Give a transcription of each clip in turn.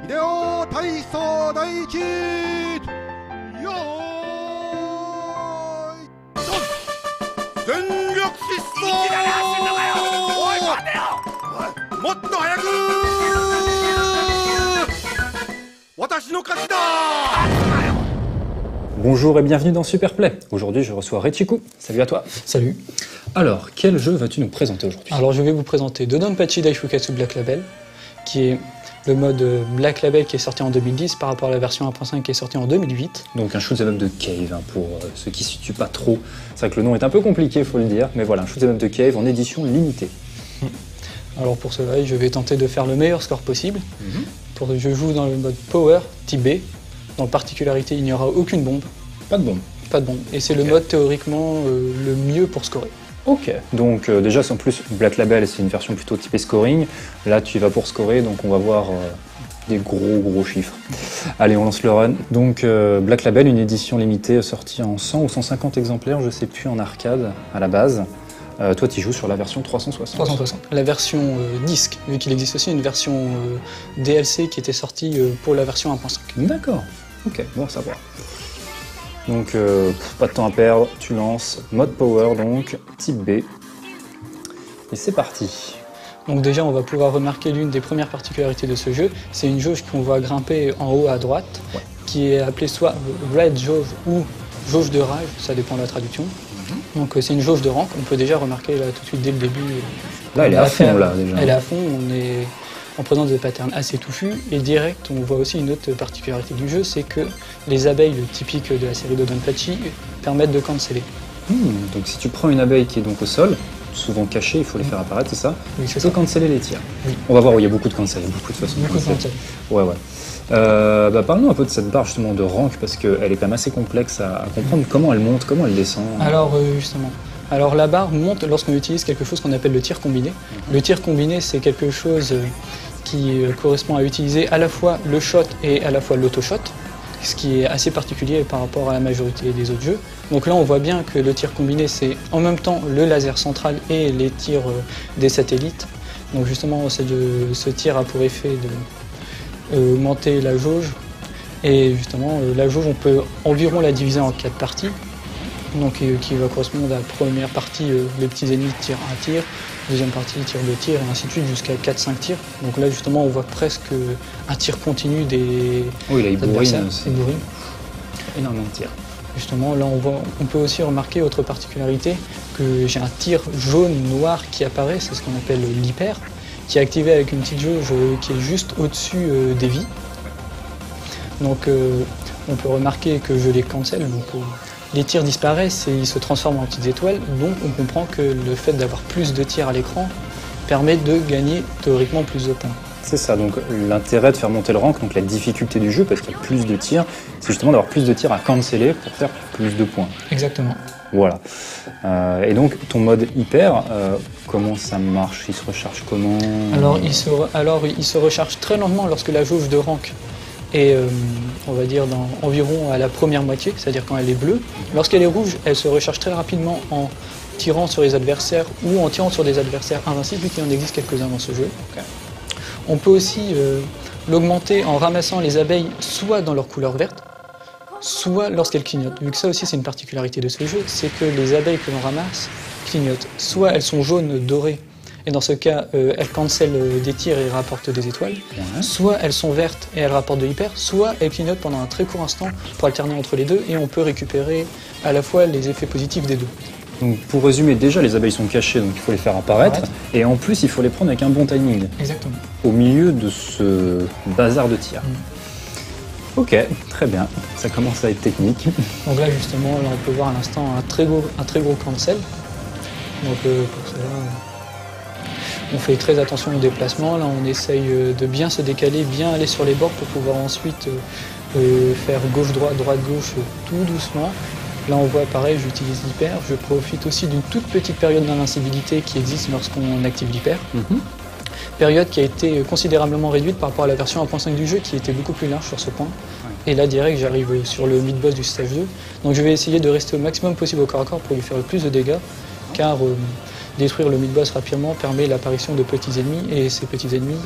秀夫体操第一よーいドン全力疾走おい待てよもっと早く私の勝ちだ。 Bonjour et bienvenue dans Superplay. Aujourd'hui, je reçois Rechiku. Salut à toi. Salut. Alors, quel jeu vas-tu nous présenter aujourd'hui? Alors, je vais vous présenter Dodonpachi Daishukatsu Black Label, qui est le mode Black Label qui est sorti en 2010 par rapport à la version 1.5 qui est sortie en 2008. Donc un shoot'em up de cave, pour ceux qui ne se situent pas trop. C'est vrai que le nom est un peu compliqué, il faut le dire, mais voilà, un shoot'em up de cave en édition limitée. Alors pour cela, je vais tenter de faire le meilleur score possible. Je joue dans le mode Power, type B. Dans particularité, il n'y aura aucune bombe. Pas de bombe. Pas de bombe. Et c'est le mode théoriquement le mieux pour scorer. Ok, donc déjà c'est en plus Black Label, c'est une version plutôt typée scoring. Là tu y vas pour scorer, donc on va voir des gros chiffres. Allez, on lance le run. Donc Black Label, une édition limitée sortie en 100 ou 150 exemplaires, je sais plus, en arcade à la base. Toi tu joues sur la version 360. 360. La version disque, vu qu'il existe aussi une version DLC qui était sortie pour la version 1.5. D'accord, ok, bon à savoir. Donc pas de temps à perdre, tu lances mode power, donc type B, et c'est parti. Donc déjà on va pouvoir remarquer l'une des premières particularités de ce jeu, c'est une jauge qu'on voit grimper en haut à droite, qui est appelée soit Red Jauge ou jauge de rage, ça dépend de la traduction. Donc c'est une jauge de rank, on peut déjà remarquer là tout de suite dès le début. Là elle est à fond là déjà. Elle est à fond, on est en présence de patterns assez touffus, et direct on voit aussi une autre particularité du jeu, c'est que les abeilles typiques de la série Dodonpachi permettent de canceller. Donc si tu prends une abeille qui est donc au sol, souvent cachée, il faut les faire apparaître, c'est ça? Oui, c'est ça. Canceller les tirs. Oui. On va voir où il y a beaucoup de cancel, beaucoup de façons de cancel. Ouais. Parlons un peu de cette barre justement de rank, parce qu'elle est quand même assez complexe à comprendre. Comment elle monte, comment elle descend? Alors justement. Alors la barre monte lorsqu'on utilise quelque chose qu'on appelle le tir combiné. Le tir combiné, c'est quelque chose qui correspond à utiliser à la fois le shot et à la fois l'auto-shot, ce qui est assez particulier par rapport à la majorité des autres jeux. Donc là on voit bien que le tir combiné, c'est en même temps le laser central et les tirs des satellites. Donc justement ce tir a pour effet d'augmenter la jauge, et justement la jauge on peut environ la diviser en 4 parties. Donc qui va correspondre à la première partie, les petits ennemis tirent un tir, deuxième partie tir 2 tirs, et ainsi de suite jusqu'à 4-5 tirs. Donc là justement on voit presque un tir continu des adversaires. Il bourrine. Énormément de tirs. Justement là on peut aussi remarquer autre particularité, que j'ai un tir jaune-noir qui apparaît, c'est ce qu'on appelle l'hyper, qui est activé avec une petite jauge qui est juste au-dessus des vies. Donc on peut remarquer que je les cancel. Donc, les tirs disparaissent et ils se transforment en petites étoiles, donc on comprend que le fait d'avoir plus de tirs à l'écran permet de gagner théoriquement plus de points. C'est ça, donc l'intérêt de faire monter le rank, donc la difficulté du jeu, parce qu'il y a plus de tirs, c'est justement d'avoir plus de tirs à canceller pour faire plus de points. Exactement. Voilà. Et donc ton mode hyper, comment ça marche? Il se recharge comment? Alors il se recharge très lentement lorsque la jauge de rank est, on va dire, environ à la première moitié, c'est-à-dire quand elle est bleue. Lorsqu'elle est rouge, elle se recharge très rapidement en tirant sur les adversaires ou en tirant sur des adversaires invincibles, vu qu'il en existe quelques-uns dans ce jeu. On peut aussi l'augmenter en ramassant les abeilles soit dans leur couleur verte, soit lorsqu'elles clignotent. Vu que ça aussi c'est une particularité de ce jeu, c'est que les abeilles que l'on ramasse clignotent. Soit elles sont jaunes, dorées, et dans ce cas, elles cancellent des tirs et rapportent des étoiles. Soit elles sont vertes et elles rapportent de l'hyper, soit elles clignotent pendant un très court instant pour alterner entre les deux, et on peut récupérer à la fois les effets positifs des deux. Donc pour résumer, déjà les abeilles sont cachées, donc il faut les faire apparaître, et en plus il faut les prendre avec un bon timing. Exactement. Au milieu de ce bazar de tir. Ok, très bien, ça commence à être technique. Donc là justement, là, on peut voir à l'instant un très gros cancel. Donc pour cela, on fait très attention au déplacement. Là on essaye de bien se décaler, bien aller sur les bords pour pouvoir ensuite faire gauche-droite, droite-gauche tout doucement. Là on voit pareil, j'utilise l'hyper. Je profite aussi d'une toute petite période d'invincibilité qui existe lorsqu'on active l'hyper. Période qui a été considérablement réduite par rapport à la version 1.5 du jeu qui était beaucoup plus large sur ce point. Et là direct j'arrive sur le mid-boss du stage 2. Donc je vais essayer de rester au maximum possible au corps à corps pour lui faire le plus de dégâts, car détruire le mid-boss rapidement permet l'apparition de petits ennemis, et ces petits ennemis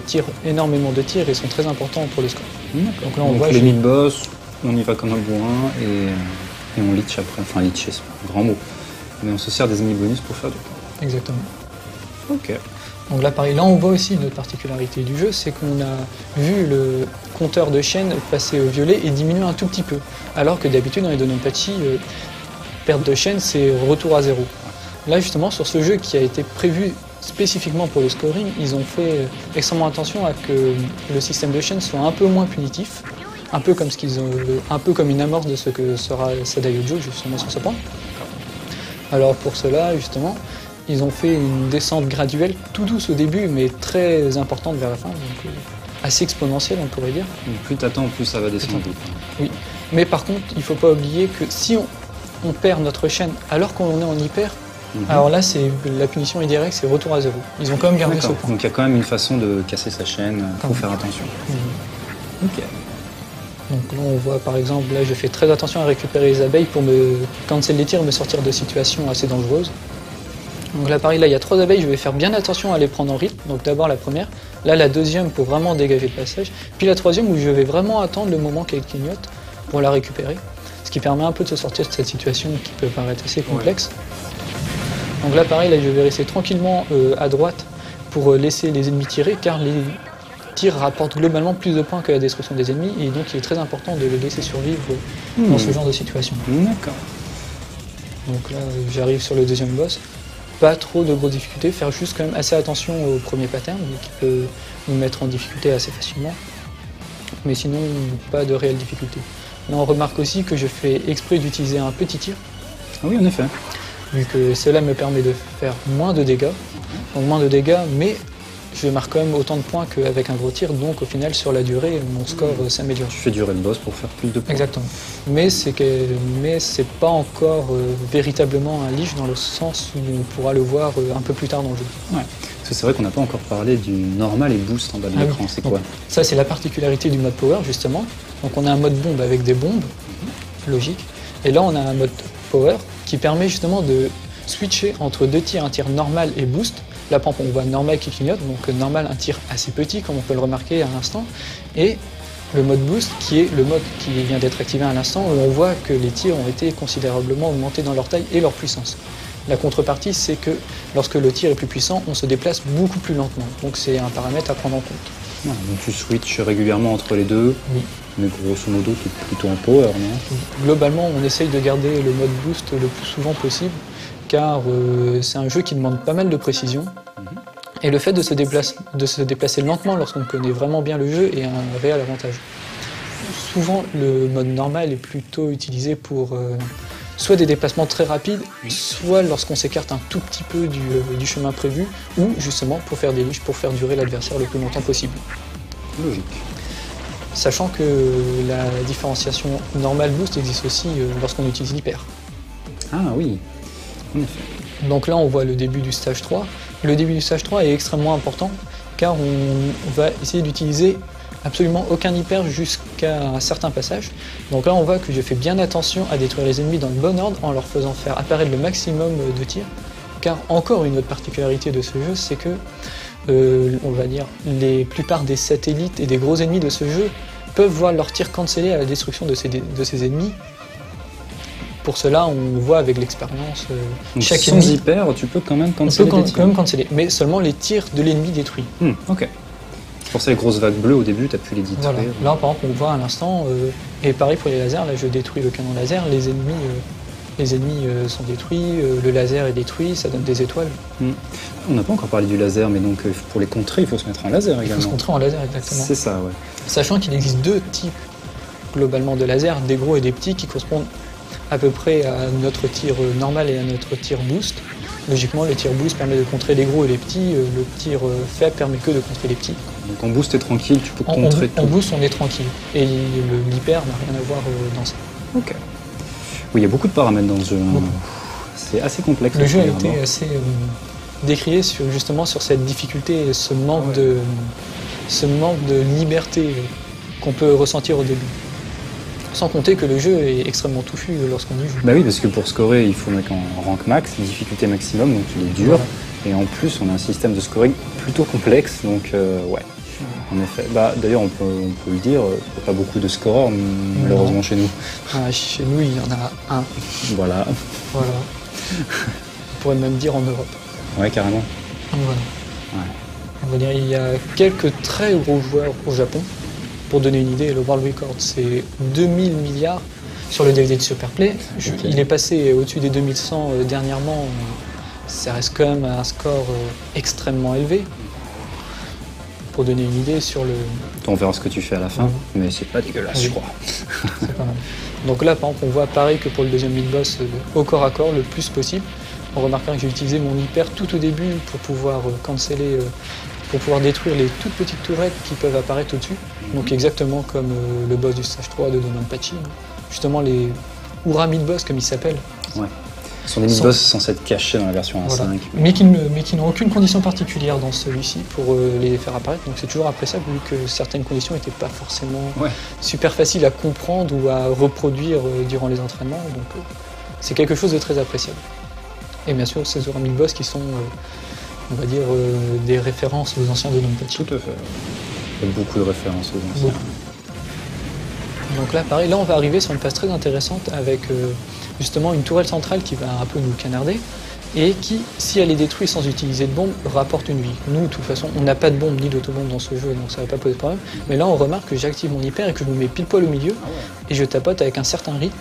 tirent énormément de tirs et sont très importants pour le score. Donc là, on voit, les je- mid-boss, on y va comme un bourrin et on leech après. Enfin, leecher, c'est pas un grand mot. Mais on se sert des ennemis bonus pour faire du point. Exactement. Ok. Donc là, pareil, là on voit aussi une autre particularité du jeu, c'est qu'on a vu le compteur de chaîne passer au violet et diminuer un tout petit peu. Alors que d'habitude, dans les Dononpachi, perte de chaîne, c'est retour à zéro. Là, justement, sur ce jeu qui a été prévu spécifiquement pour le scoring, ils ont fait extrêmement attention à que le système de chaîne soit un peu moins punitif, un peu comme un peu comme une amorce de ce que sera Sadayojo justement sur ce point. Alors pour cela, justement, ils ont fait une descente graduelle, tout douce au début, mais très importante vers la fin, donc assez exponentielle, on pourrait dire. Donc plus t'attends, plus ça va descendre. Oui. Mais par contre, il ne faut pas oublier que si on perd notre chaîne alors qu'on est en hyper, alors là, la punition est directe, c'est retour à zéro. Ils ont quand même gardé ce D'accord. point. Donc il y a quand même une façon de casser sa chaîne, faut Comme- faire attention. Ok. Donc là, on voit par exemple, là, je fais très attention à récupérer les abeilles pour me cancel les tirs et me sortir de situations assez dangereuses. Donc là, pareil, là, il y a 3 abeilles, je vais faire bien attention à les prendre en rythme. Donc d'abord la première, là, la deuxième pour vraiment dégager le passage, puis la troisième où je vais vraiment attendre le moment qu'elle clignote pour la récupérer. Ce qui permet un peu de se sortir de cette situation qui peut paraître assez complexe. Donc là, pareil, là, je vais rester tranquillement à droite pour laisser les ennemis tirer, car les tirs rapportent globalement plus de points que la destruction des ennemis, et donc il est très important de les laisser survivre dans ce genre de situation. D'accord. Donc là, j'arrive sur le deuxième boss. Pas trop de grosses difficultés, faire juste quand même assez attention au premier pattern, qui peut nous mettre en difficulté assez facilement. Mais sinon, pas de réelle difficulté. Là, on remarque aussi que je fais exprès d'utiliser un petit tir, Ah oui, en effet. vu que cela me permet de faire moins de dégâts. Donc moins de dégâts, mais je marque quand même autant de points qu'avec un gros tir, donc au final, sur la durée, mon score s'améliore. Tu fais durer le boss pour faire plus de points. Exactement. Mais c'est pas encore véritablement un leash dans le sens où on pourra le voir un peu plus tard dans le jeu. Ouais. Parce que c'est vrai qu'on n'a pas encore parlé du normal et boost en bas de Ah oui. l'écran. C'est Donc, quoi? Ça, c'est la particularité du mode power, justement. Donc on a un mode bombe avec des bombes, logique. Et là, on a un mode power qui permet justement de switcher entre 2 tirs, un tir normal et boost. Là, par exemple, on voit normal qui clignote, donc normal, un tir assez petit, comme on peut le remarquer à l'instant. Et le mode boost, qui est le mode qui vient d'être activé à l'instant, où on voit que les tirs ont été considérablement augmentés dans leur taille et leur puissance. La contrepartie, c'est que lorsque le tir est plus puissant, on se déplace beaucoup plus lentement. Donc c'est un paramètre à prendre en compte. Voilà, donc tu switches régulièrement entre les deux. Oui. Mais grosso modo, tu es plutôt en power, non? Globalement, on essaye de garder le mode boost le plus souvent possible, car c'est un jeu qui demande pas mal de précision. Et le fait de se déplacer lentement lorsqu'on connaît vraiment bien le jeu est un réel avantage. Souvent, le mode normal est plutôt utilisé pour soit des déplacements très rapides, soit lorsqu'on s'écarte un tout petit peu du chemin prévu, ou justement pour faire des leashs, pour faire durer l'adversaire le plus longtemps possible. Logique. Sachant que la différenciation normal-boost existe aussi lorsqu'on utilise l'hyper. Ah oui, en effet. Donc là, on voit le début du stage 3. Le début du stage 3 est extrêmement important, car on va essayer d'utiliser absolument aucun hyper jusqu'à un certain passage. Donc là, on voit que je fais bien attention à détruire les ennemis dans le bon ordre en leur faisant faire apparaître le maximum de tirs. Car encore une autre particularité de ce jeu, c'est que on va dire, la plupart des satellites et des gros ennemis de ce jeu peuvent voir leurs tirs cancellés à la destruction de ces ennemis. Pour cela, on voit avec l'expérience Donc chaque sans ennemi. hyper, tu peux quand même On canceller peut des quand tirs. même canceller, mais seulement les tirs de l'ennemi détruits. Ok. C'est pour ça les grosses vagues bleues au début, tu as pu les détruire. Voilà. Là, par exemple, on voit à l'instant, et pareil pour les lasers, là je détruis le canon laser, les ennemis sont détruits, le laser est détruit, ça donne des étoiles. On n'a pas encore parlé du laser, mais donc pour les contrer, il faut se mettre en laser Il faut également. se contrer en laser, exactement. C'est ça, ouais. Sachant qu'il existe 2 types globalement de lasers, des gros et des petits, qui correspondent à peu près à notre tir normal et à notre tir boost. Logiquement, le tir boost permet de contrer les gros et les petits, le tir faible permet que de contrer les petits. Donc en boost, t'es tranquille, tu peux En contrer tout. boost, on est tranquille, et l'hyper n'a rien à voir dans ça. Ok. Oui, il y a beaucoup de paramètres dans ce jeu. Hein. Beaucoup. C'est assez complexe. Le jeu a premièrement. été assez décrié justement sur cette difficulté et ce manque de liberté qu'on peut ressentir au début. Sans compter que le jeu est extrêmement touffu lorsqu'on y joue. Bah oui, parce que pour scorer, il faut mettre en rank max, difficulté maximum, donc il est dur. Voilà. Et en plus, on a un système de scoring plutôt complexe, donc ouais, en effet. Bah, d'ailleurs, on peut le dire, il n'y a pas beaucoup de scoreurs, malheureusement, chez nous. Ah, chez nous, il y en a un. Voilà. Voilà. On pourrait même dire en Europe. Ouais, carrément. Voilà. Ouais. On va dire il y a quelques très gros joueurs au Japon. Pour donner une idée, le World Record, c'est 2000 milliards sur le DVD de Superplay. Ok. Il est passé au-dessus des 2100 dernièrement. Ça reste quand même un score extrêmement élevé. Pour donner une idée sur le... On verra ce que tu fais à la fin, mais c'est pas dégueulasse, Oui. je crois. C'est pas mal. Donc là, par exemple, on voit pareil que pour le deuxième mid-boss, au corps à corps, le plus possible. On remarquera que j'ai utilisé mon hyper tout au début pour pouvoir canceller, pour pouvoir détruire les toutes petites tourettes qui peuvent apparaître au-dessus. Donc exactement comme le boss du stage 3 de Donanpachi. Justement les Ura mid-boss comme ils s'appellent. Ouais. Ce sont des mid-boss censés être cachés dans la version 1.5. Voilà. Mais qui n'ont aucune condition particulière dans celui-ci pour les faire apparaître. Donc c'est toujours appréciable vu que certaines conditions n'étaient pas forcément super faciles à comprendre ou à reproduire durant les entraînements. Donc c'est quelque chose de très appréciable. Et bien sûr ces Ura mid-boss qui sont, on va dire, des références aux anciens de Donanpachi. Tout à fait. Il y a beaucoup de références aux anciens. Beaucoup. Donc là, pareil, là on va arriver sur une phase très intéressante avec justement une tourelle centrale qui va un peu nous canarder et qui, si elle est détruite sans utiliser de bombe, rapporte une vie. Nous, de toute façon, on n'a pas de bombe ni d'autobombe dans ce jeu, donc ça ne va pas poser de problème. Mais là, on remarque que j'active mon hyper et que je me mets pile poil au milieu et je tapote avec un certain rythme,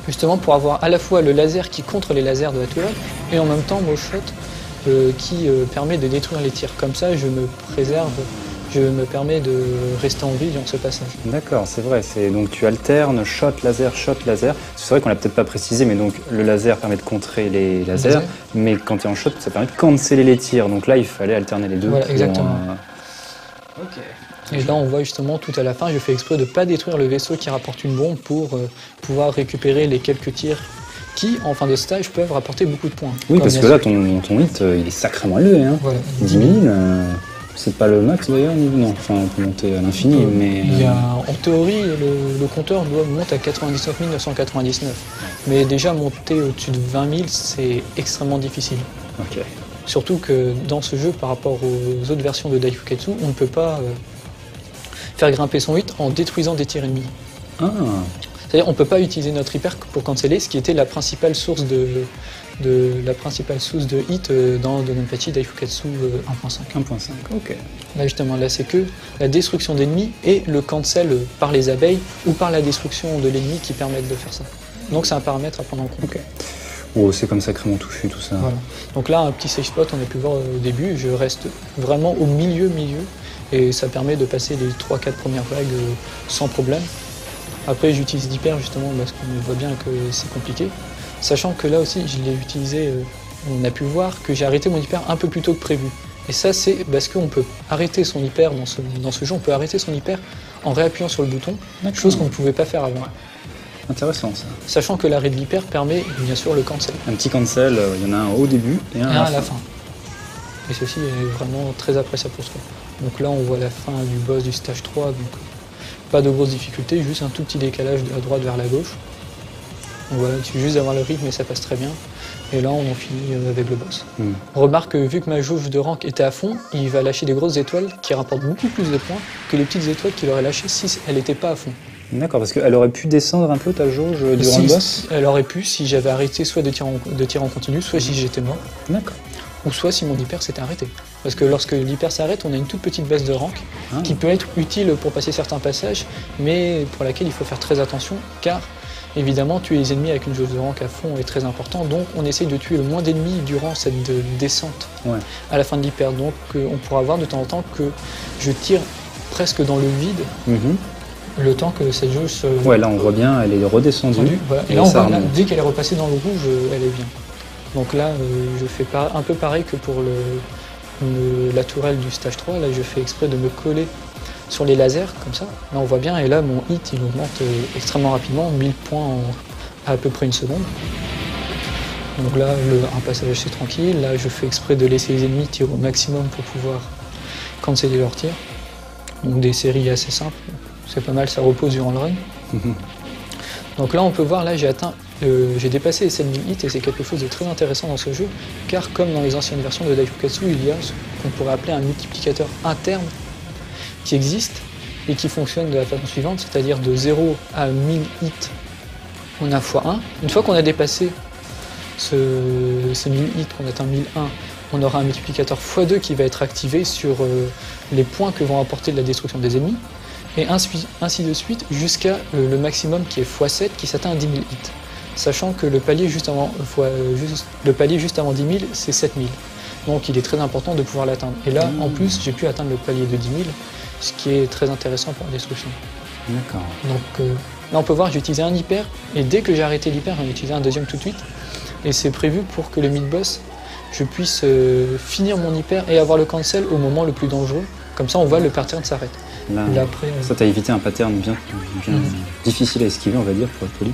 justement pour avoir à la fois le laser qui contre les lasers de la tourelle et en même temps mon shot qui permet de détruire les tirs. Comme ça, je me préserve. Je me permets de rester en vie durant ce passage. D'accord, c'est vrai. Donc tu alternes shot, laser, shot, laser. C'est vrai qu'on l'a peut-être pas précisé, mais donc le laser permet de contrer les lasers, mais quand tu es en shot, ça permet de canceller les tirs. Donc là, il fallait alterner les deux. Voilà, exactement. Ok. Et là, on voit justement tout à la fin, je fais exprès de ne pas détruire le vaisseau qui rapporte une bombe pour pouvoir récupérer les quelques tirs qui, en fin de stage, peuvent rapporter beaucoup de points. Oui, parce que là, ton hit, il est sacrément élevé. Hein. Voilà. 10 000. C'est pas le max d'ailleurs, non, enfin on peut monter à l'infini, mais... Il y a, en théorie, le compteur doit monter à 99 999. Mais déjà monter au-dessus de 20 000, c'est extrêmement difficile. Ok. Surtout que dans ce jeu, par rapport aux autres versions de Daifukatsu, on ne peut pas faire grimper son hit en détruisant des tirs ennemis. Ah. C'est-à-dire on ne peut pas utiliser notre hyper pour canceller, ce qui était la principale source de hit dans Donanpachi Daifukatsu 1.5. 1.5, ok. Là justement, là c'est que la destruction d'ennemis et le cancel par les abeilles ou par la destruction de l'ennemi qui permettent de faire ça. Donc c'est un paramètre à prendre en compte. Ok. Oh, c'est comme sacrément touffu tout ça. Voilà. Donc là, un petit safe spot, on a pu voir au début, je reste vraiment au milieu, et ça permet de passer les 3-4 premières vagues sans problème. Après, j'utilise l'hyper justement parce qu'on voit bien que c'est compliqué. Sachant que là aussi, je l'ai utilisé, on a pu voir que j'ai arrêté mon hyper un peu plus tôt que prévu. Et ça, c'est parce qu'on peut arrêter son hyper dans ce jeu, on peut arrêter son hyper en réappuyant sur le bouton, chose qu'on ne pouvait pas faire avant. Intéressant ça. Sachant que l'arrêt de l'hyper permet bien sûr le cancel. Un petit cancel, il y en a un au début et un à la fin. Et ceci est vraiment très appréciable pour soi. Donc là, on voit la fin du boss du stage 3, donc pas de grosses difficultés, juste un tout petit décalage de la droite vers la gauche. Donc voilà, il suffit juste d'avoir le rythme et ça passe très bien. Et là, on en finit avec le boss. On remarque que vu que ma jauge de rank était à fond, il va lâcher des grosses étoiles qui rapportent beaucoup plus de points que les petites étoiles qu'il aurait lâchées si elle n'était pas à fond. D'accord, parce qu'elle aurait pu descendre un peu ta jauge durant le boss. Elle aurait pu si j'avais arrêté soit de tirer en continu, soit si j'étais mort. D'accord. Ou soit si mon hyper s'était arrêté. Parce que lorsque l'hyper s'arrête, on a une toute petite baisse de rank qui peut être utile pour passer certains passages, mais pour laquelle il faut faire très attention, car évidemment, tuer les ennemis avec une jauge de rank à fond est très important, donc on essaye de tuer le moins d'ennemis durant cette descente à la fin de l'hyper. Donc on pourra voir de temps en temps que je tire presque dans le vide, le temps que cette jauge se... Ouais, là on voit bien, elle est redescendue. Voilà. Et là, on voit, là, dès qu'elle est repassée dans le rouge, elle est bien. Donc là, je fais un peu pareil que pour la tourelle du stage 3, là je fais exprès de me coller sur les lasers, comme ça. Là on voit bien, et là mon hit il augmente extrêmement rapidement, 1000 points à peu près une seconde. Donc là, un passage c'est tranquille, là je fais exprès de laisser les ennemis tirer au maximum pour pouvoir canceller leurs tirs. Donc des séries assez simples, c'est pas mal, ça repose durant le run. Donc là on peut voir, là j'ai dépassé les 7000 hits et c'est quelque chose de très intéressant dans ce jeu, car comme dans les anciennes versions de Daifukatsu, il y a ce qu'on pourrait appeler un multiplicateur interne qui existe et qui fonctionne de la façon suivante, c'est-à-dire de 0 à 1000 hits, on a x1. Une fois qu'on a dépassé ces 1000 hits, qu'on atteint 1001, on aura un multiplicateur x2 qui va être activé sur les points que vont apporter de la destruction des ennemis, et ainsi de suite jusqu'à le maximum qui est x7 qui s'atteint à 10 000 hits. Sachant que le palier juste avant 10 000, c'est 7000. Donc il est très important de pouvoir l'atteindre. Et là, en plus, j'ai pu atteindre le palier de 10 000, ce qui est très intéressant pour la destruction. D'accord. Donc là, on peut voir, j'ai utilisé un hyper, et dès que j'ai arrêté l'hyper, j'en ai utilisé un deuxième tout de suite. Et c'est prévu pour que le mid-boss, je puisse finir mon hyper et avoir le cancel au moment le plus dangereux. Comme ça, on voit le pattern s'arrête. Là, après, ça t'a évité un pattern bien difficile à esquiver, on va dire, pour être poli.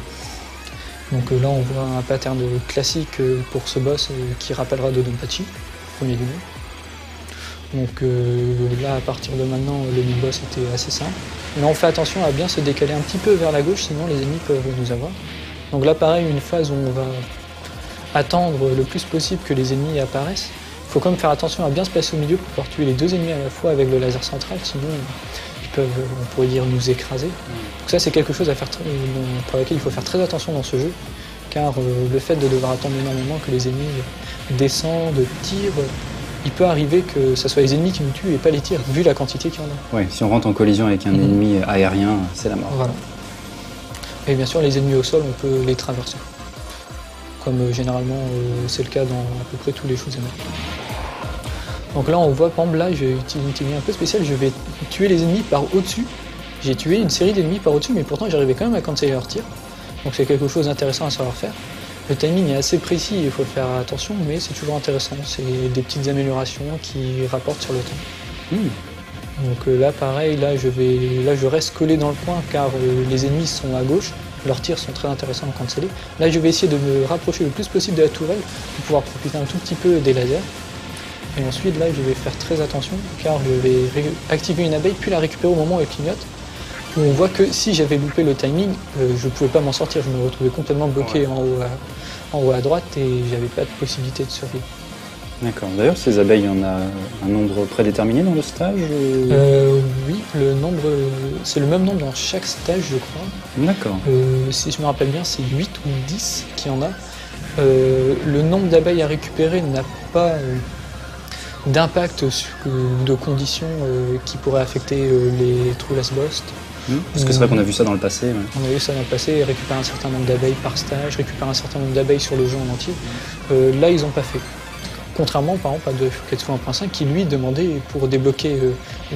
Donc là, on voit un pattern classique pour ce boss qui rappellera Dodonpachi, premier niveau. Donc là, à partir de maintenant, le mid-boss était assez simple. Mais on fait attention à bien se décaler un petit peu vers la gauche, sinon les ennemis peuvent nous avoir. Donc là, pareil, une phase où on va attendre le plus possible que les ennemis apparaissent. Il faut quand même faire attention à bien se placer au milieu pour pouvoir tuer les deux ennemis à la fois avec le laser central, sinon ils peuvent, on pourrait dire, nous écraser. Donc ça, c'est quelque chose à faire pour laquelle il faut faire très attention dans ce jeu, car le fait de devoir attendre énormément que les ennemis descendent, tirent, il peut arriver que ce soit les ennemis qui nous tuent et pas les tirs, vu la quantité qu'il y en a. Ouais, si on rentre en collision avec un ennemi aérien, c'est la mort. Voilà. Et bien sûr, les ennemis au sol, on peut les traverser. Comme généralement c'est le cas dans à peu près tous les shoot'em up. Donc là on voit, par exemple là j'ai utilisé une technique un peu spéciale, je vais tuer les ennemis par au-dessus. J'ai tué une série d'ennemis par au-dessus, mais pourtant j'arrivais quand même à canceller leur tir. Donc c'est quelque chose d'intéressant à savoir faire. Le timing est assez précis, il faut faire attention, mais c'est toujours intéressant. C'est des petites améliorations qui rapportent sur le temps. Donc là pareil, là je reste collé dans le coin car les ennemis sont à gauche. Leurs tirs sont très intéressants à canceller. Là, je vais essayer de me rapprocher le plus possible de la tourelle pour pouvoir profiter un tout petit peu des lasers. Et ensuite, là, je vais faire très attention car je vais activer une abeille puis la récupérer au moment où elle clignote. Où on voit que si j'avais loupé le timing, je ne pouvais pas m'en sortir. Je me retrouvais complètement bloqué en haut à droite et j'avais pas de possibilité de survivre. D'accord. D'ailleurs, ces abeilles, il y en a un nombre prédéterminé dans le stage Oui, c'est le même nombre dans chaque stage, je crois. D'accord. Si je me rappelle bien, c'est 8 ou 10 qu'il y en a. Le nombre d'abeilles à récupérer n'a pas d'impact de conditions qui pourraient affecter les True Last Boss. Parce que c'est vrai qu'on a vu ça dans le passé. Ouais. On a vu ça dans le passé, récupérer un certain nombre d'abeilles par stage, récupérer un certain nombre d'abeilles sur le jeu en entier. Là, ils n'ont pas fait. Contrairement par exemple à Daifukatsu 1.5 qui lui demandait pour débloquer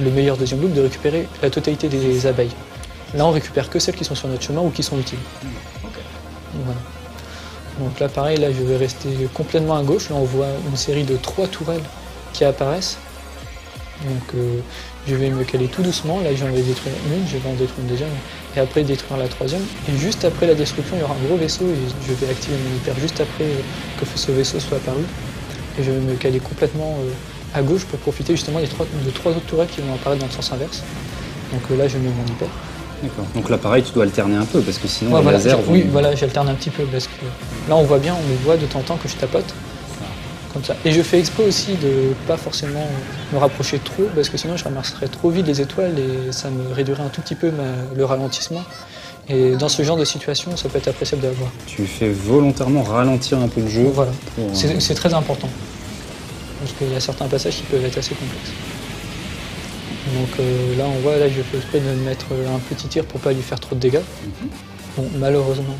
le meilleur deuxième loop de récupérer la totalité des abeilles. Là on récupère que celles qui sont sur notre chemin ou qui sont utiles. Voilà. Donc là pareil, là je vais rester complètement à gauche, là on voit une série de 3 tourelles qui apparaissent. Donc je vais me caler tout doucement, là j'en vais détruire une, je vais en détruire une deuxième et après détruire la troisième. Et juste après la destruction il y aura un gros vaisseau et je vais activer mon hyper juste après que ce vaisseau soit apparu. Et je vais me caler complètement à gauche pour profiter justement de trois autres tourelles qui vont apparaître dans le sens inverse. Donc là, je mets mon hyper. D'accord. Donc là, pareil, tu dois alterner un peu parce que sinon, les voilà, lasers vont... Oui, voilà, j'alterne un petit peu parce que là, on voit bien, on voit de temps en temps que je tapote. Comme ça. Et je fais exprès aussi de pas forcément me rapprocher trop parce que sinon, je ramasserais trop vite les étoiles et ça me réduirait un tout petit peu le ralentissement. Et dans ce genre de situation, ça peut être appréciable d'avoir. Tu fais volontairement ralentir un peu le jeu. Voilà, c'est très important. Parce qu'il y a certains passages qui peuvent être assez complexes. Donc là, on voit, là, je fais exprès de mettre un petit tir pour pas lui faire trop de dégâts. Bon, malheureusement,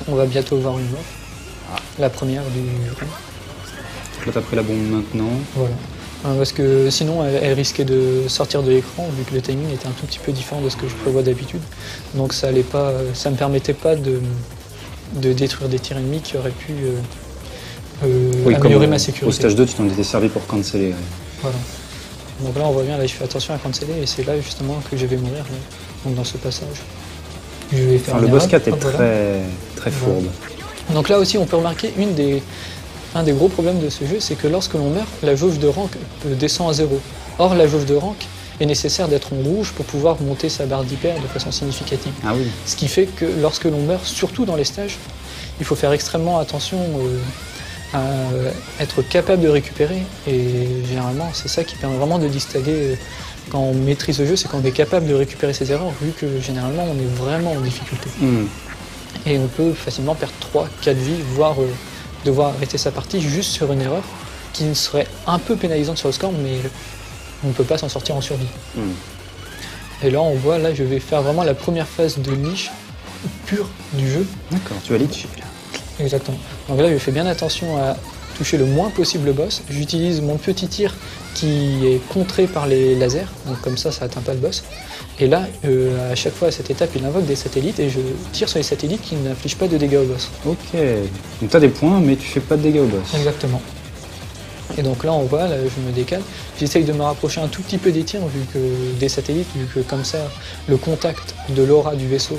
on va bientôt voir une mort. La première du run. Là, t'as pris la bombe maintenant. Voilà. Parce que sinon, elle risquait de sortir de l'écran, vu que le timing était un tout petit peu différent de ce que je prévois d'habitude. Donc ça me permettait pas de détruire des tirs ennemis qui auraient pu améliorer ma sécurité. Au stage 2, tu t'en étais servi pour canceller. Ouais. Voilà. Donc là, on voit bien, là, je fais attention à canceller, et c'est là justement que je vais mourir, là. Donc dans ce passage. Je vais faire le boss 4 est voilà. très fourbe. Donc là aussi, on peut remarquer un des gros problèmes de ce jeu, c'est que lorsque l'on meurt, la jauge de rank descend à 0. Or, la jauge de rank est nécessaire d'être en rouge pour pouvoir monter sa barre d'hyper de façon significative. Ah oui. Ce qui fait que lorsque l'on meurt, surtout dans les stages, il faut faire extrêmement attention à être capable de récupérer. Et généralement, c'est ça qui permet vraiment de distinguer quand on maîtrise le jeu, c'est quand on est capable de récupérer ses erreurs, vu que généralement on est vraiment en difficulté. Et on peut facilement perdre 3-4 vies, voire devoir arrêter sa partie juste sur une erreur qui serait un peu pénalisante sur le score, mais on ne peut pas s'en sortir en survie. Et là, on voit, là, je vais faire vraiment la première phase de niche pure du jeu. D'accord, tu vas litcher là. Exactement. Donc là, je fais bien attention à toucher le moins possible le boss. J'utilise mon petit tir qui est contré par les lasers, donc comme ça n'atteint pas le boss. Et là, à chaque fois à cette étape, il invoque des satellites et je tire sur les satellites qui n'infligent pas de dégâts au boss. Ok, donc tu as des points, mais tu fais pas de dégâts au boss. Exactement. Et donc là, on voit, là, je me décale. J'essaye de me rapprocher un tout petit peu des tirs, vu que des satellites, vu que comme ça, le contact de l'aura du vaisseau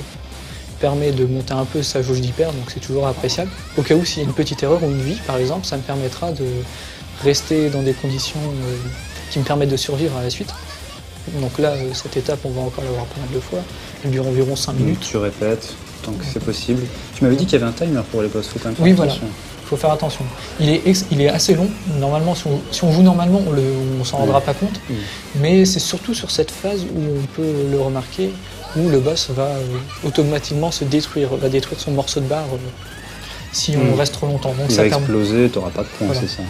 permet de monter un peu sa jauge d'hyper, donc c'est toujours appréciable. Au cas où, s'il y a une petite erreur ou une vie, par exemple, ça me permettra de rester dans des conditions qui me permettent de survivre à la suite. Donc là, cette étape, on va encore l'avoir pas mal de fois. Elle dure environ 5 minutes. Tu répètes tant que c'est possible. Tu m'avais dit qu'il y avait un timer pour les boss, faut quand même faire Oui, voilà. attention. Il faut faire attention. Il est assez long. Normalement, si on joue normalement, on s'en rendra pas compte. Mais c'est surtout sur cette phase où on peut le remarquer, où le boss va automatiquement se détruire, va détruire son morceau de barre si on reste trop longtemps. Donc Il ça va permet... exploser, tu n'auras pas de points, Voilà. c'est ça.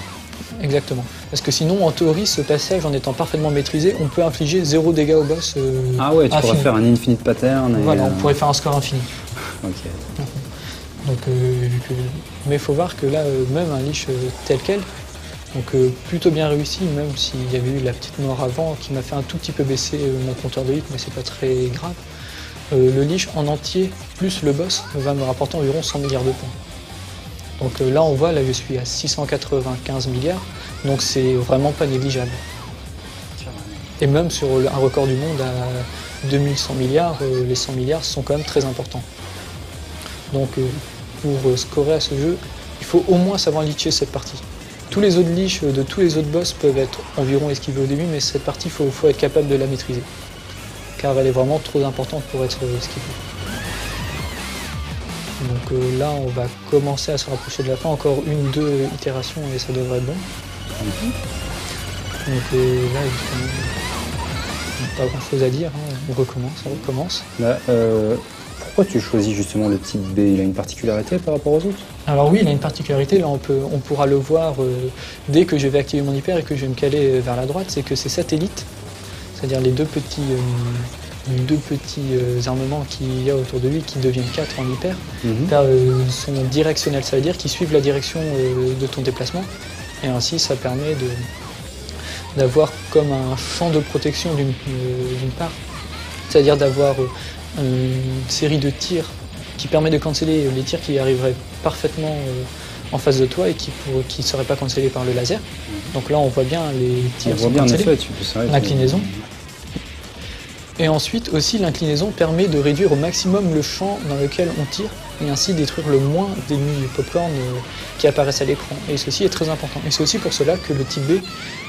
Exactement. Parce que sinon, en théorie, ce passage, en étant parfaitement maîtrisé, on peut infliger 0 dégâts au boss. Ah ouais, tu pourras infini. faire un infinite pattern. Et, Voilà, on pourrait faire un score infini. Ok. Donc, mais il faut voir que là, même un lich tel quel, donc plutôt bien réussi, même s'il y avait eu la petite mort avant qui m'a fait un tout petit peu baisser mon compteur de hit, mais c'est pas très grave. Le lich en entier, plus le boss, va me rapporter environ 100 milliards de points. Donc là, on voit, là je suis à 695 milliards, donc c'est vraiment pas négligeable. Et même sur un record du monde à 2100 milliards, les 100 milliards sont quand même très importants. Donc pour scorer à ce jeu, il faut au moins savoir litcher cette partie. Tous les autres liches de tous les autres boss peuvent être environ esquivés au début, mais cette partie, il faut être capable de la maîtriser. Car elle est vraiment trop importante pour être esquivée. Donc là, on va commencer à se rapprocher de la fin. Encore 1-2 itérations et ça devrait être bon. Donc là, pas grand chose à dire, hein. On recommence. Là, pourquoi tu choisis justement le type B? Il a une particularité par rapport aux autres? Alors oui, il a une particularité, là on pourra le voir dès que je vais activer mon hyper et que je vais me caler vers la droite, c'est que ces satellites, c'est-à-dire les deux petits armements qu'il y a autour de lui qui deviennent 4 en hyper, sont directionnels, ça veut dire qu'ils suivent la direction de ton déplacement et ainsi ça permet d'avoir comme un champ de protection d'une part, c'est-à-dire d'avoir une série de tirs qui permet de canceller les tirs qui arriveraient parfaitement en face de toi et qui ne seraient pas cancellés par le laser. Donc là on voit bien les tirs On voit sont bien en cancellés. effet, tu peux s'arrêter. L'inclinaison. Et ensuite aussi l'inclinaison permet de réduire au maximum le champ dans lequel on tire et ainsi détruire le moins d'ennemis popcorn qui apparaissent à l'écran. Et ceci est très important. Et c'est aussi pour cela que le type B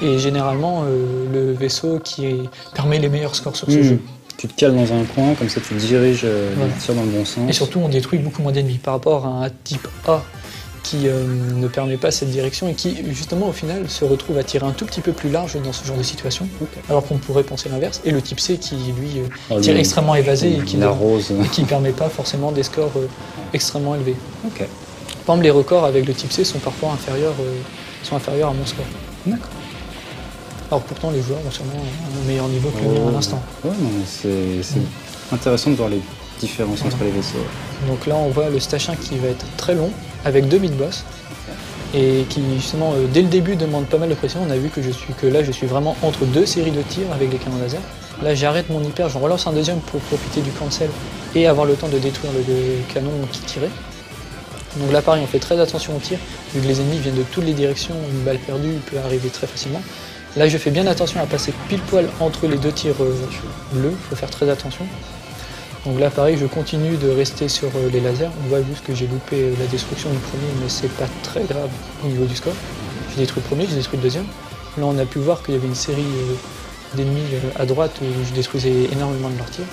est généralement le vaisseau qui permet les meilleurs scores sur ce jeu. Tu te cales dans un coin, comme ça tu diriges Voilà. les tirs dans le bon sens. Et surtout on détruit beaucoup moins d'ennemis par rapport à un type A qui ne permet pas cette direction et qui justement au final se retrouve à tirer un tout petit peu plus large dans ce genre de situation, alors qu'on pourrait penser l'inverse, et le type C qui lui tire extrêmement évasé et qui ne permet pas forcément des scores extrêmement élevés. Ok. Par exemple les records avec le type C sont parfois inférieurs à mon score. D'accord. Alors pourtant les joueurs ont sûrement un meilleur niveau que le mien à l'instant. Ouais, non, mais c'est intéressant de voir les différences entre les vaisseaux. Donc là on voit le stage 1 qui va être très long, avec 2 mid-boss, et qui justement dès le début demande pas mal de pression. On a vu que je suis vraiment entre 2 séries de tirs avec les canons laser. Là j'arrête mon hyper, j'en relance un deuxième pour profiter du cancel et avoir le temps de détruire le canon qui tirait. Donc là pareil, on fait très attention au tir, vu que les ennemis viennent de toutes les directions, une balle perdue peut arriver très facilement. Là je fais bien attention à passer pile poil entre les 2 tirs bleus, il faut faire très attention. Donc là pareil, je continue de rester sur les lasers. On voit juste que j'ai loupé la destruction du premier, mais c'est pas très grave au niveau du score. J'ai détruit le premier, j'ai détruit le deuxième. Là on a pu voir qu'il y avait une série d'ennemis à droite où je détruisais énormément de leurs tirs.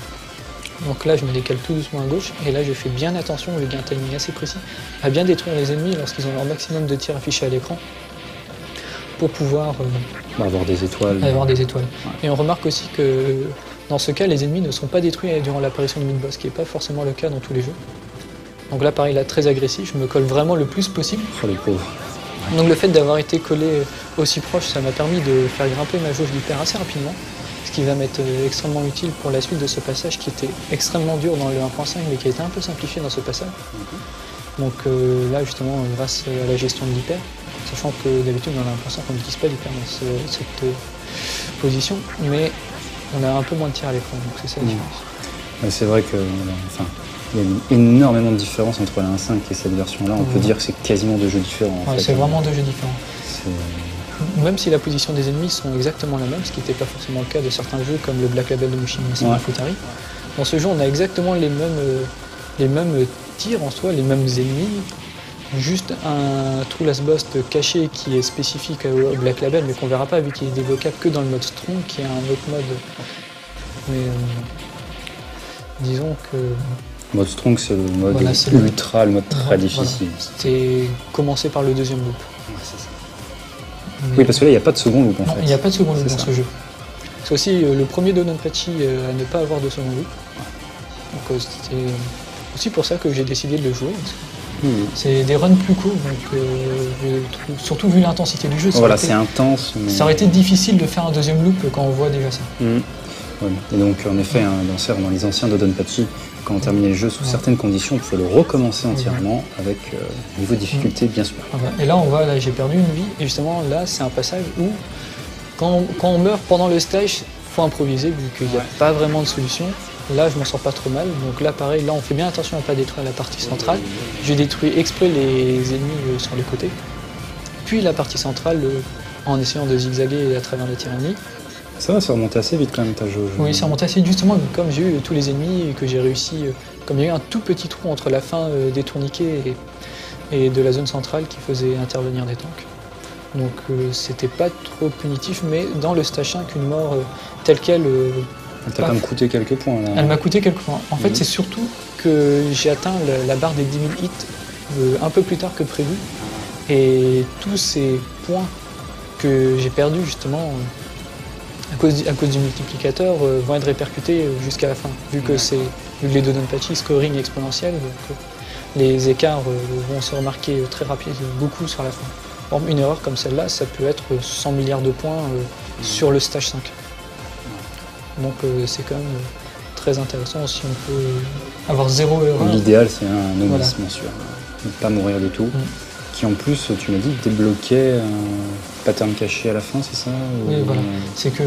Donc là, je me décale tout doucement à gauche, et là, je fais bien attention, j'ai un timing assez précis, à bien détruire les ennemis lorsqu'ils ont leur maximum de tirs affichés à l'écran, pour pouvoir avoir des étoiles. avoir des étoiles. Ouais. Et on remarque aussi que dans ce cas, les ennemis ne sont pas détruits durant l'apparition du mid-boss, ce qui n'est pas forcément le cas dans tous les jeux. Donc là, pareil, là, très agressif, je me colle vraiment le plus possible. Oh, les pauvres. Donc le fait d'avoir été collé aussi proche, ça m'a permis de faire grimper ma jauge d'hyper assez rapidement, ce qui va m'être extrêmement utile pour la suite de ce passage qui était extrêmement dur dans le 1.5 mais qui a été un peu simplifié dans ce passage. Donc là justement grâce à la gestion de l'hyper, sachant que d'habitude dans le 1.5 on n'utilise pas l'hyper dans cette position, mais on a un peu moins de tir à l'écran, donc c'est ça la différence. Ouais, c'est vrai que enfin, il y a énormément de différence entre la 1.5 et cette version-là. On peut dire que c'est quasiment deux jeux différents. En fait. C'est vraiment deux jeux différents. C'est- Même si la position des ennemis sont exactement la même, ce qui n'était pas forcément le cas de certains jeux comme le Black Label de Mushima Ouais. Futari, dans ce jeu on a exactement les mêmes tirs en soi, les mêmes ennemis, juste un True Last Boss caché qui est spécifique au Black Label mais qu'on verra pas vu qu'il est débloquable que dans le mode Strong qui est un autre mode. Mais disons que Mode Strong, c'est le mode Voilà, c'est ultra, le mode très Voilà. difficile. c'est commencer par le deuxième loop. Ouais, c'est ça. Mais- Oui, parce que là, il n'y a pas de second loop en Non, fait. il n'y a pas de second loop C'est dans ça. ce jeu. C'est aussi le premier Dodonpachi à ne pas avoir de second loop. Donc c'était aussi pour ça que j'ai décidé de le jouer. Parce que Mhm. c'est des runs plus courts, donc je trouve- surtout vu l'intensité du jeu, Voilà, c'est intense. Mais... ça aurait été difficile de faire un deuxième loop quand on voit déjà ça. Mhm. Ouais. Et donc, en effet, hein, dans les anciens Dodonpachi, quand on terminait le jeu sous Ouais. certaines conditions, on pouvait le recommencer entièrement avec niveau de difficulté, bien sûr. Voilà. Et là, on voit, là, j'ai perdu une vie, et justement, là, c'est un passage où, quand on meurt pendant le stage, faut improviser, vu qu'il n'y a pas vraiment de solution. Là, je m'en sors pas trop mal, donc là, pareil, là, on fait bien attention à ne pas détruire la partie centrale. J'ai détruit exprès les ennemis sur les côtés, puis la partie centrale, en essayant de zigzaguer à travers les tirs ennemis. Ça va, ça remonte assez vite quand même ta jauge. Oui, ça remonte assez justement, comme j'ai eu tous les ennemis et que j'ai réussi, comme il y a eu un tout petit trou entre la fin des tourniquets et de la zone centrale qui faisait intervenir des tanks. Donc c'était pas trop punitif, mais dans le stage 5, une mort telle qu'elle, Elle t'a quand même coûté quelques points là. elle m'a coûté quelques points. En fait, Mhm. c'est surtout que j'ai atteint la barre des 10 000 hits un peu plus tard que prévu. Et tous ces points que j'ai perdus justement à cause du multiplicateur vont être répercutés jusqu'à la fin, vu que les Dodonpachi scoring exponentiel, donc les écarts vont se remarquer très rapidement, beaucoup sur la fin. Par exemple, une erreur comme celle-là, ça peut être 100 milliards de points sur le stage 5. Donc c'est quand même très intéressant si on peut avoir zéro erreur. L'idéal, c'est un novice, Voilà. bien sûr. Ne pas mourir du tout. Qui en plus, tu m'as dit, débloquait un pattern caché à la fin, c'est ça Oui, voilà. C'est que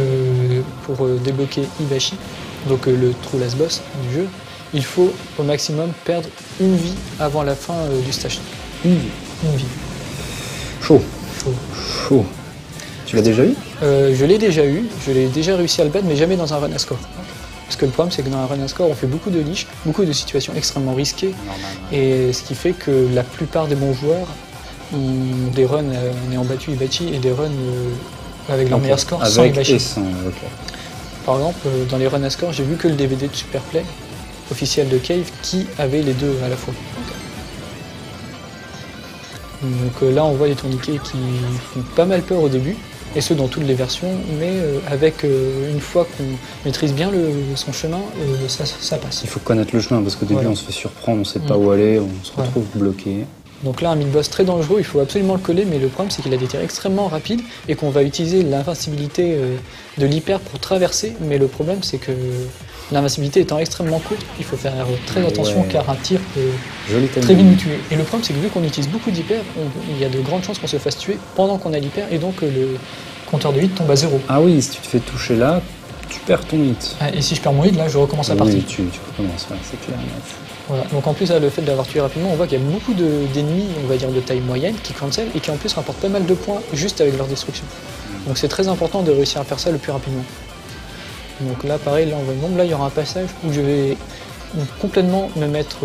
pour débloquer Hibashi, donc le True Last Boss du jeu, il faut au maximum perdre une vie avant la fin du stage 5. Une vie. Chaud, Chaud. chaud. Tu l'as déjà eu? Je l'ai déjà eu, je l'ai déjà réussi à le battre, mais jamais dans un run à score. Parce que le problème, c'est que dans un run à score, on fait beaucoup de leash, beaucoup de situations extrêmement risquées, et ce qui fait que la plupart des bons joueurs ont des runs en ayant battu Hibachi et des runs avec leur meilleur score sans Avec Hibachi. et sans, ok. Par exemple, dans les runs à score, j'ai vu que le DVD de Superplay officiel de Cave qui avait les deux à la fois. Donc là, on voit les tourniquets qui font pas mal peur au début, et ce dans toutes les versions, mais avec une fois qu'on maîtrise bien son chemin, ça passe. Il faut connaître le chemin parce qu'au début, Voilà. on se fait surprendre, on sait pas où aller, on se retrouve bloqué. Donc là, un mid-boss très dangereux, il faut absolument le coller, mais le problème c'est qu'il a des tirs extrêmement rapides et qu'on va utiliser l'invincibilité de l'hyper pour traverser, mais le problème c'est que l'invincibilité étant extrêmement courte, il faut faire très attention Ouais. car un tir peut Joli très vite timing. nous tuer. Et le problème c'est que vu qu'on utilise beaucoup d'hyper, il y a de grandes chances qu'on se fasse tuer pendant qu'on a l'hyper et donc le compteur de hit tombe à 0. Ah oui, si tu te fais toucher là, tu perds ton hit. Et si je perds mon hit, là je recommence la partie. Oui, tu recommences, ouais, c'est clair. Voilà. Donc en plus, là, le fait d'avoir tué rapidement, on voit qu'il y a beaucoup d'ennemis, on va dire de taille moyenne, qui cancel et qui en plus rapportent pas mal de points juste avec leur destruction. Donc c'est très important de réussir à faire ça le plus rapidement. Donc là, pareil, là on voit une bombe. Là, il y aura un passage où je vais complètement me mettre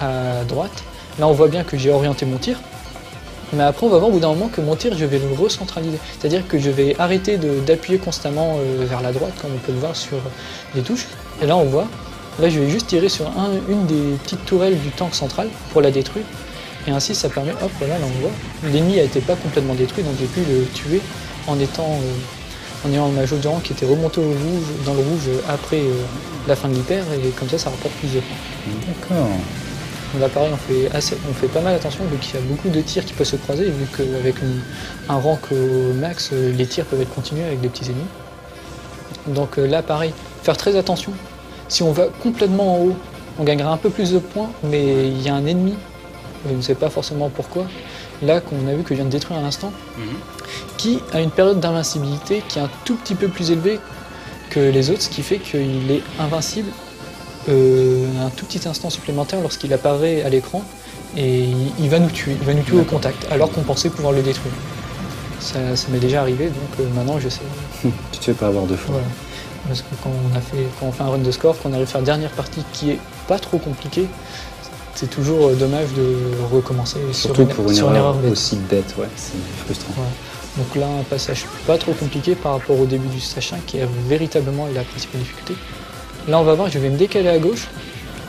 à droite. Là, on voit bien que j'ai orienté mon tir. Mais après, on va voir au bout d'un moment que mon tir, je vais le recentraliser. C'est-à-dire que je vais arrêter d'appuyer constamment vers la droite, comme on peut le voir sur les touches. Et là, on voit, là, je vais juste tirer sur une des petites tourelles du tank central pour la détruire. Et ainsi, ça permet, hop, voilà, là, on voit, l'ennemi n'a été pas complètement détruit, donc j'ai pu le tuer en ayant ma jauge de rank qui était remontée dans le rouge après la fin de l'hyper, et comme ça rapporte plus de points. D'accord. Là pareil, on fait pas mal attention vu qu'il y a beaucoup de tirs qui peuvent se croiser, et vu qu'avec un rank au max, les tirs peuvent être continués avec des petits ennemis. Donc là pareil, faire très attention. Si on va complètement en haut, on gagnera un peu plus de points, mais il y a un ennemi, je ne sais pas forcément pourquoi, là qu'on a vu que je viens de détruire à l'instant, qui a une période d'invincibilité qui est un tout petit peu plus élevée que les autres, ce qui fait qu'il est invincible un tout petit instant supplémentaire lorsqu'il apparaît à l'écran, et il va nous tuer, au contact, alors qu'on pensait pouvoir le détruire. Ça m'est déjà arrivé, donc maintenant je sais. Tu te fais pas avoir deux fois. Voilà. Parce que quand on fait un run de score, qu'on arrive à faire une dernière partie qui est pas trop compliquée, c'est toujours dommage de recommencer Surtout pour une erreur bête. aussi bête, ouais, c'est frustrant. Voilà. Donc là, un passage pas trop compliqué par rapport au début du stage 5 qui est véritablement la principale difficulté. Là, on va voir, je vais me décaler à gauche,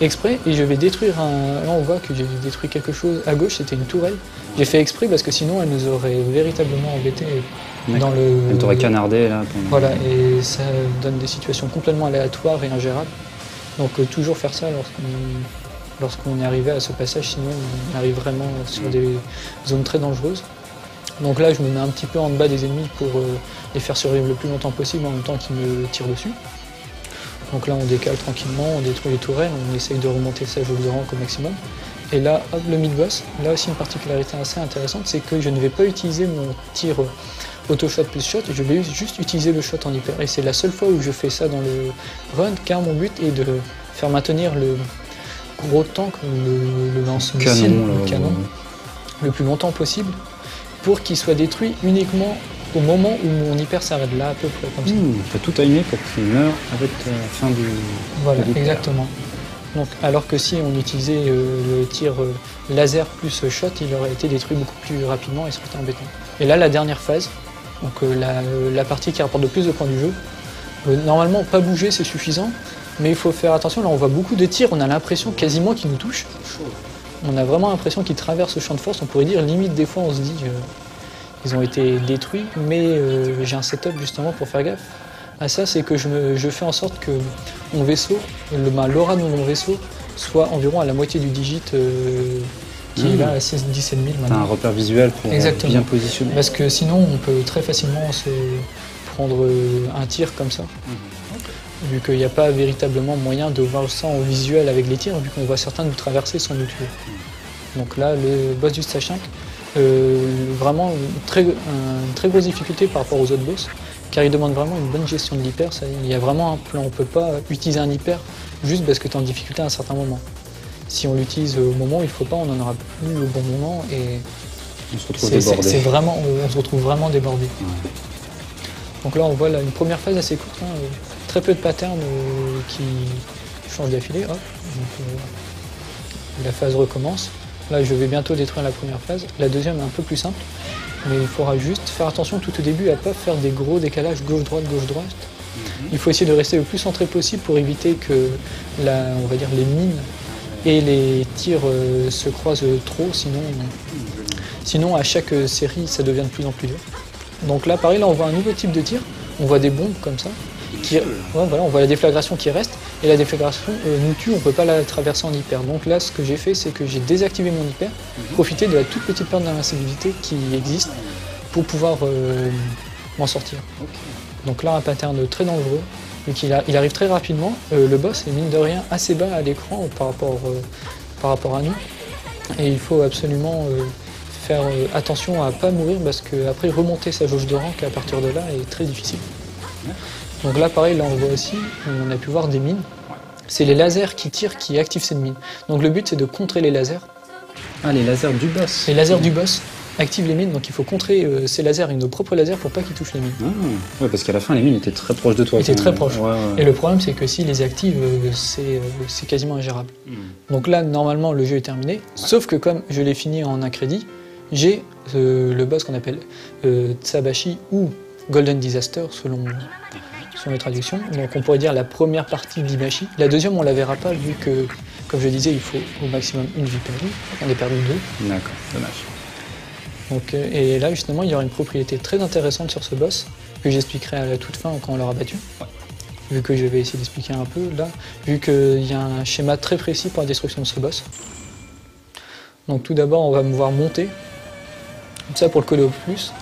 exprès, et je vais détruire Là, on voit que j'ai détruit quelque chose à gauche, c'était une tourelle. J'ai fait exprès parce que sinon, elle nous aurait véritablement embêté dans le... Elle t'aurait canardé, là. Voilà, et ça donne des situations complètement aléatoires et ingérables. Donc toujours faire ça lorsqu'on est arrivé à ce passage, sinon on arrive vraiment sur des zones très dangereuses. Donc là, je me mets un petit peu en bas des ennemis pour les faire survivre le plus longtemps possible en même temps qu'ils me tirent dessus. Donc là, on décale tranquillement, on détruit les tourelles, on essaye de remonter sa jauge de rank au maximum. Et là, hop, le mid-boss. Là aussi, une particularité assez intéressante, c'est que je ne vais pas utiliser mon tir auto-shot plus shot, je vais juste utiliser le shot en hyper. Et c'est la seule fois où je fais ça dans le run, car mon but est de faire maintenir le gros tank, le lance-missile, le canon, le plus longtemps possible, pour qu'il soit détruit uniquement au moment où mon hyper s'arrête, là à peu près comme ça. Tu as tout timé pour qu'il meure avec la fin du... Voilà, exactement. Donc, alors que si on utilisait le tir laser plus shot, il aurait été détruit beaucoup plus rapidement et ça aurait été embêtant. Et là, la dernière phase, donc la partie qui rapporte le plus de points du jeu, normalement, pas bouger, c'est suffisant, mais il faut faire attention, là on voit beaucoup de tirs, on a l'impression quasiment qu'ils nous touchent. On a vraiment l'impression qu'ils traversent le champ de force, on pourrait dire, limite des fois on se dit... ils ont été détruits, mais j'ai un setup justement pour faire gaffe à ça, c'est que je fais en sorte que mon vaisseau, l'aura de mon vaisseau, soit environ à la moitié du digit qui est là à 17 000 maintenant. T'as un repère visuel pour bien positionner. Parce que sinon, on peut très facilement se prendre un tir comme ça, vu qu'il n'y a pas véritablement moyen de voir ça en visuel avec les tirs, vu qu'on voit certains nous traverser sans nous tuer. Donc là, le boss du stage 5, vraiment une très grosse difficulté par rapport aux autres boss, car il demande vraiment une bonne gestion de l'hyper. Il y a vraiment un plan, on ne peut pas utiliser un hyper juste parce que tu es en difficulté à un certain moment. Si on l'utilise au moment où il ne faut pas, on n'en aura plus au bon moment et on se retrouve débordé. On se retrouve vraiment débordé. Ouais. Donc là on voit une première phase assez courte, hein, très peu de patterns qui changent d'affilée. La phase recommence. Là je vais bientôt détruire la première phase. La deuxième est un peu plus simple, mais il faudra juste faire attention tout au début à ne pas faire des gros décalages gauche-droite, gauche-droite. Il faut essayer de rester le plus centré possible pour éviter que on va dire les mines et les tirs se croisent trop, sinon à chaque série ça devient de plus en plus dur. Donc là pareil, là on voit un nouveau type de tir, on voit des bombes comme ça, voilà, on voit la déflagration qui reste, et la déflagration nous tue, on ne peut pas la traverser en hyper. Donc là ce que j'ai fait, c'est que j'ai désactivé mon hyper, profiter de la toute petite perte d'invincibilité qui existe pour pouvoir m'en sortir. Donc là un pattern très dangereux, vu qu'il arrive très rapidement, le boss est mine de rien assez bas à l'écran par rapport à nous, et il faut absolument faire attention à ne pas mourir parce qu'après remonter sa jauge de rank à partir de là est très difficile. Donc là pareil, là on voit aussi, on a pu voir des mines, c'est les lasers qui tirent qui activent cette mine. Donc le but c'est de contrer les lasers. Ah, les lasers du boss. Les lasers du boss activent les mines, donc il faut contrer ces lasers avec nos propres lasers pour pas qu'ils touchent les mines. Ouais, parce qu'à la fin les mines étaient très proches de toi. Ils étaient très proches. Ouais. Et le problème c'est que s'ils les activent, c'est quasiment ingérable. Donc là normalement le jeu est terminé, sauf que comme je l'ai fini en un crédit, j'ai le boss qu'on appelle Tsabashi ou Golden Disaster selon les traductions. Donc on pourrait dire la première partie d'Ibashi. La deuxième, on la verra pas vu que, comme je disais, il faut au maximum une vie perdue. On est perdu 2. D'accord, dommage. Donc, et là, justement, il y aura une propriété très intéressante sur ce boss que j'expliquerai à la toute fin quand on l'aura battu. Ouais. Vu que je vais essayer d'expliquer un peu là, vu qu'il y a un schéma très précis pour la destruction de ce boss. Donc tout d'abord, on va me voir monter, comme ça pour le coller au plus.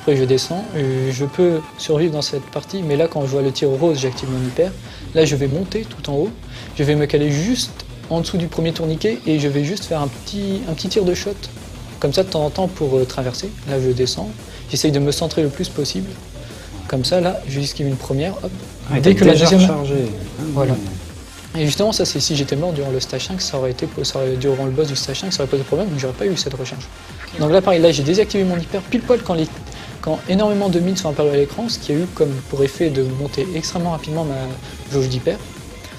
Après je descends, je peux survivre dans cette partie, mais là quand je vois le tir rose, j'active mon hyper. Là je vais monter tout en haut, je vais me caler juste en dessous du premier tourniquet et je vais juste faire un petit tir de shot, comme ça de temps en temps pour traverser. Là je descends, j'essaye de me centrer le plus possible. Comme ça, là, je esquive une première, hop. Dès que la deuxième rechargé. Voilà. Et justement, ça, c'est si j'étais mort durant le stage 5, durant le boss du stage 5, ça aurait posé problème, donc j'aurais pas eu cette recharge. Donc là, pareil, là, j'ai désactivé mon hyper pile poil quand énormément de mines sont apparues à l'écran, ce qui a eu comme pour effet de monter extrêmement rapidement ma jauge d'hyper.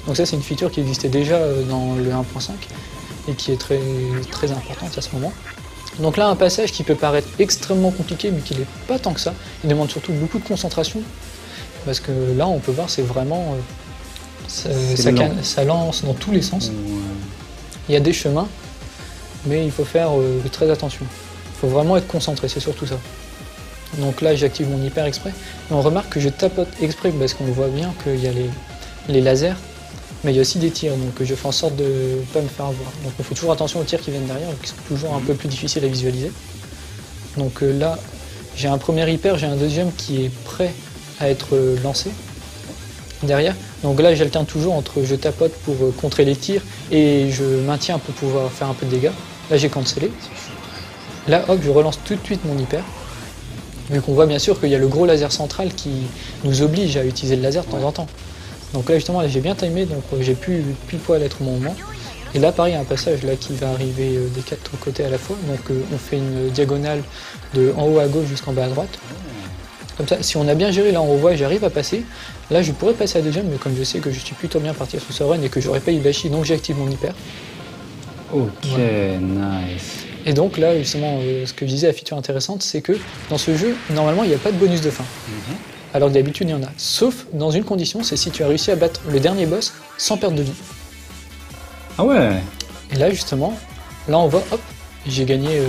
Donc ça, c'est une feature qui existait déjà dans le 1.5 et qui est très, très importante à ce moment. Donc là, un passage qui peut paraître extrêmement compliqué, mais qui n'est pas tant que ça. Il demande surtout beaucoup de concentration, parce que là, on peut voir, c'est vraiment... ça lance dans tous les sens. Il y a des chemins, mais il faut faire très attention. Il faut vraiment être concentré, c'est surtout ça. Donc là, j'active mon hyper exprès. Et on remarque que je tapote exprès, parce qu'on voit bien qu'il y a les lasers, mais il y a aussi des tirs, donc je fais en sorte de ne pas me faire avoir. Donc il faut toujours attention aux tirs qui viennent derrière, qui sont toujours un peu plus difficiles à visualiser. Donc là, j'ai un premier hyper, j'ai un deuxième qui est prêt à être lancé derrière. Donc là, j'alterne toujours entre je tapote pour contrer les tirs et je maintiens pour pouvoir faire un peu de dégâts. Là, j'ai cancellé. Là, hop, je relance tout de suite mon hyper. Vu qu'on voit bien sûr qu'il y a le gros laser central qui nous oblige à utiliser le laser de temps en temps. Donc là justement, j'ai bien timé, donc j'ai pu pile poil être au bon moment. Et là pareil, il y a un passage là qui va arriver des 4 côtés à la fois. Donc on fait une diagonale de en haut à gauche jusqu'en bas à droite. Comme ça, si on a bien géré, là on voit, j'arrive à passer. Là je pourrais passer à la deuxième, mais comme je sais que je suis plutôt bien parti sur ce run et que j'aurais pas Ibashi, donc j'active mon hyper. Ok, voilà. Nice. Et donc là justement, ce que je disais, la feature intéressante, c'est que dans ce jeu, normalement il n'y a pas de bonus de fin. Alors que d'habitude il y en a. Sauf dans une condition, c'est si tu as réussi à battre le dernier boss sans perte de vie. Ah ouais. Et là justement, là on voit, hop, j'ai gagné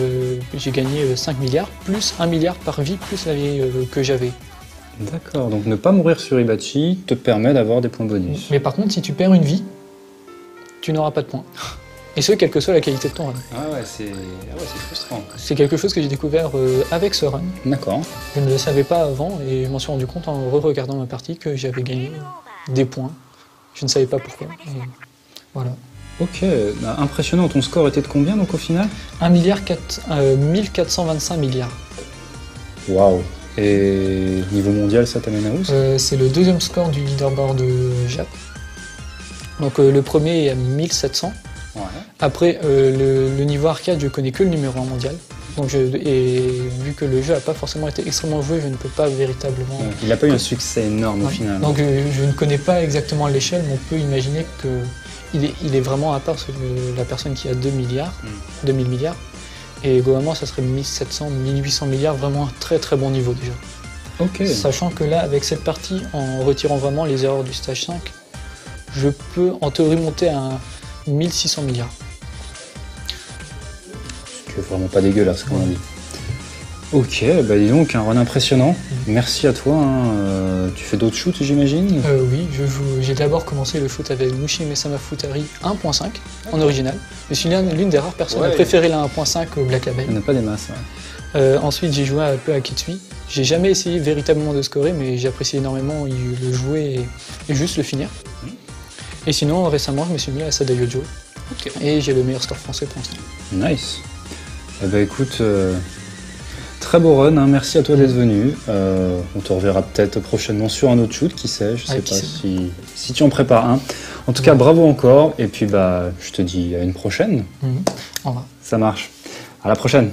5 milliards, plus 1 milliard par vie, plus la vie que j'avais. D'accord, donc ne pas mourir sur Ibachi te permet d'avoir des points bonus. Mais par contre, si tu perds une vie, tu n'auras pas de points. Et ce, quelle que soit la qualité de ton run. Ah ouais, c'est frustrant. C'est quelque chose que j'ai découvert avec ce run. D'accord. Je ne le savais pas avant et je m'en suis rendu compte en re-regardant ma partie que j'avais gagné des points. Je ne savais pas pourquoi. Et voilà. Ok, bah, impressionnant. Ton score était de combien donc au final? 1425 milliards. Waouh. Et niveau mondial, ça t'amène à où ça? C'est le deuxième score du leaderboard Jap. Donc le premier est à 1700. Ouais. Après, le niveau arcade, je connais que le numéro 1 mondial. Donc et vu que le jeu n'a pas forcément été extrêmement joué, je ne peux pas véritablement... Ouais, il n'a pas eu un succès énorme au final. Donc je ne connais pas exactement l'échelle, mais on peut imaginer qu'il est vraiment à part la personne qui a 2 milliards, 2000 milliards. Et globalement, ça serait 1700, 1800 milliards, vraiment un très très bon niveau déjà. Ok. Sachant que là, avec cette partie, en retirant vraiment les erreurs du stage 5, je peux en théorie monter à 1600 milliards. C'est vraiment pas dégueulasse comme on dit. Ok, bah dis donc, un run impressionnant. Merci à toi. Hein. Tu fais d'autres shoots, j'imagine? Oui, j'ai d'abord commencé le shoot avec Mushi Sama Futari 1.5 en original. Je suis l'une des rares personnes à préférer la 1.5 au Black Label. Il n'y en a pas des masses. Ouais. Ensuite, j'ai joué un peu à Kitsui. J'ai jamais essayé véritablement de scorer, mais j'apprécie énormément le jouer et juste le finir. Et sinon, récemment, je me suis mis à Sada Yojo. Et j'ai le meilleur score français pour l'instant. Nice. Eh ben écoute, très beau run, hein. Merci à toi d'être venu. On te reverra peut-être prochainement sur un autre shoot, qui sait, je sais pas si tu en prépares un. En tout cas, bravo encore, et puis bah je te dis à une prochaine. Au revoir. Ça marche. À la prochaine.